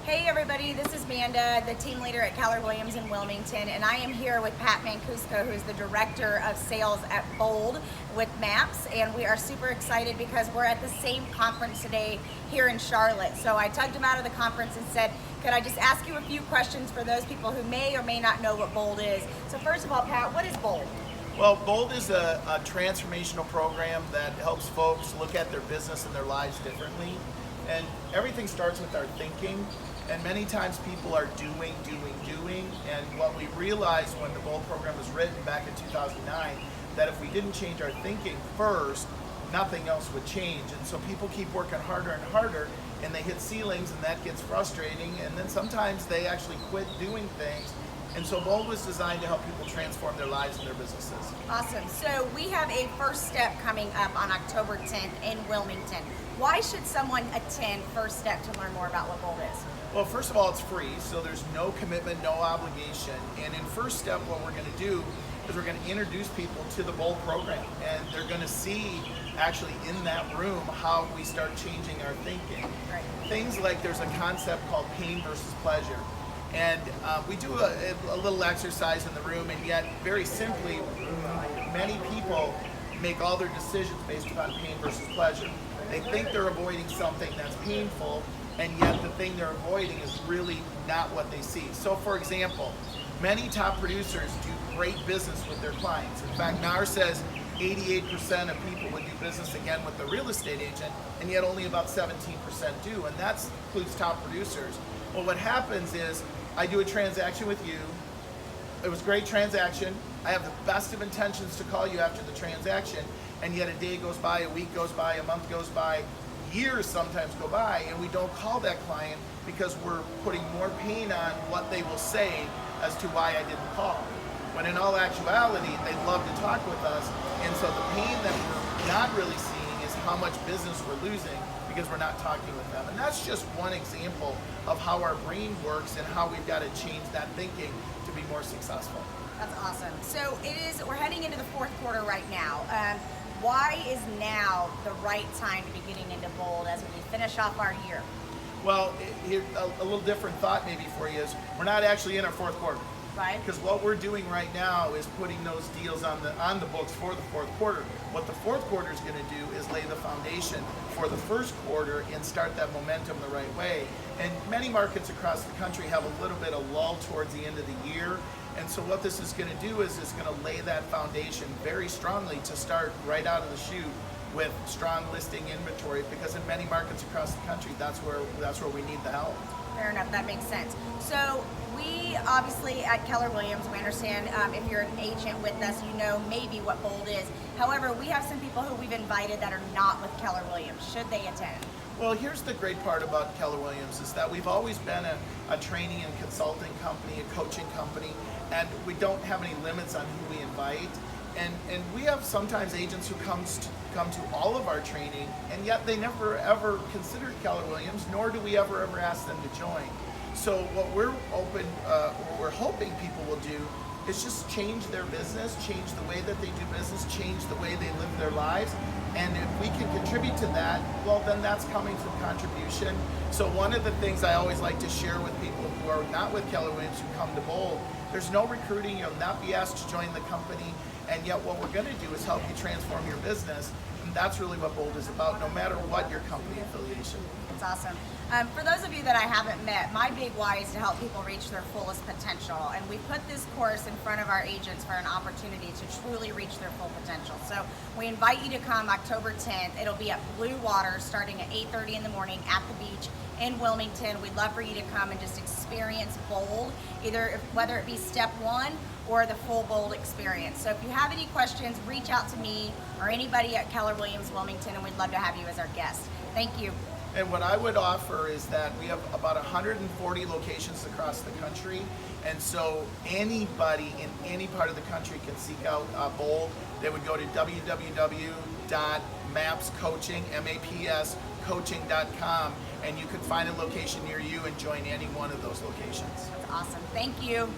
Hey everybody, this is Manda, the team leader at Keller Williams in Wilmington, and I am here with Pat Mancuso, who's the Director of Sales at Bold with MAPS, and we are super excited because we're at the same conference today here in Charlotte. So I tugged him out of the conference and said, could I just ask you a few questions for those people who may or may not know what Bold is? So first of all, Pat, what is Bold? Well, Bold is a transformational program that helps folks look at their business and their lives differently. And everything starts with our thinking. And many times people are doing. And what we realized when the Bold program was written back in 2009, that if we didn't change our thinking first, nothing else would change. And so people keep working harder and harder, and they hit ceilings, and that gets frustrating. And then sometimes they actually quit doing things. And so Bold was designed to help people transform their lives and their businesses. Awesome. So we have a first step coming up on October 10th in Wilmington. Why should someone attend First Step to learn more about what Bold is? Well, first of all, it's free, so there's no commitment, no obligation. And in First Step, what we're going to do is we're going to introduce people to the Bold program, and they're going to see actually in that room how we start changing our thinking. Right. Things like there's a concept called pain versus pleasure. And we do a little exercise in the room, and yet very simply, many people make all their decisions based upon pain versus pleasure. They think they're avoiding something that's painful, and yet the thing they're avoiding is really not what they see. So for example, many top producers do great business with their clients. In fact, NAR says 88% of people would do business again with the real estate agent, and yet only about 17% do, and that includes top producers. Well, what happens is I do a transaction with you. It was a great transaction. I have the best of intentions to call you after the transaction, and yet a day goes by, a week goes by, a month goes by, years sometimes go by, and we don't call that client because we're putting more pain on what they will say as to why I didn't call. When in all actuality, they'd love to talk with us, and so the pain that we're not really seeing is how much business we're losing because we're not talking with them. And that's just one example of how our brain works and how we've got to change that thinking to be more successful. That's awesome. So we're heading into the fourth quarter right now. Why is now the right time to be getting into Bold as we finish off our year? Well, here, a little different thought maybe for you is we're not actually in our fourth quarter. Right. Because what we're doing right now is putting those deals on the books for the fourth quarter. What the fourth quarter is going to do is lay the foundation for the first quarter and start that momentum the right way. And many markets across the country have a little bit of lull towards the end of the year. And so what this is going to do is it's going to lay that foundation very strongly to start right out of the chute with strong listing inventory, because in many markets across the country, that's where we need the help. Fair enough, that makes sense. So we obviously at Keller Williams, we understand if you're an agent with us, you know maybe what Bold is. However, we have some people who we've invited that are not with Keller Williams. Should they attend? Well, here's the great part about Keller Williams is that we've always been a training and consulting company, a coaching company, and we don't have any limits on who we invite. And we have sometimes agents who come to all of our training, and yet they never ever considered Keller Williams, nor do we ever ask them to join. So what we're hoping people will do is just change their business, change the way that they do business, change the way they live their lives. And if we can contribute to that, well, then that's coming from contribution. So one of the things I always like to share with people who are not with Keller Williams who come to Bold, there's no recruiting, you'll not be asked to join the company, and yet what we're going to do is help you transform your business. And that's really what Bold is about, no matter what your company affiliation. That's awesome. For those of you that I haven't met, my big why is to help people reach their fullest potential. And we put this course in front of our agents for an opportunity to truly reach their full potential. So we invite you to come October 10th. It'll be at Blue Water starting at 8:30 in the morning at the beach in Wilmington. We'd love for you to come and just experience Bold, whether it be step one or the full Bold experience. So if you have any questions, reach out to me or anybody at Keller Williams Wilmington, and we'd love to have you as our guest. Thank you. And what I would offer is that we have about 140 locations across the country, and so anybody in any part of the country can seek out Bold. They would go to www.mapscoaching.com, and you can find a location near you and join any one of those locations. That's awesome. Thank you.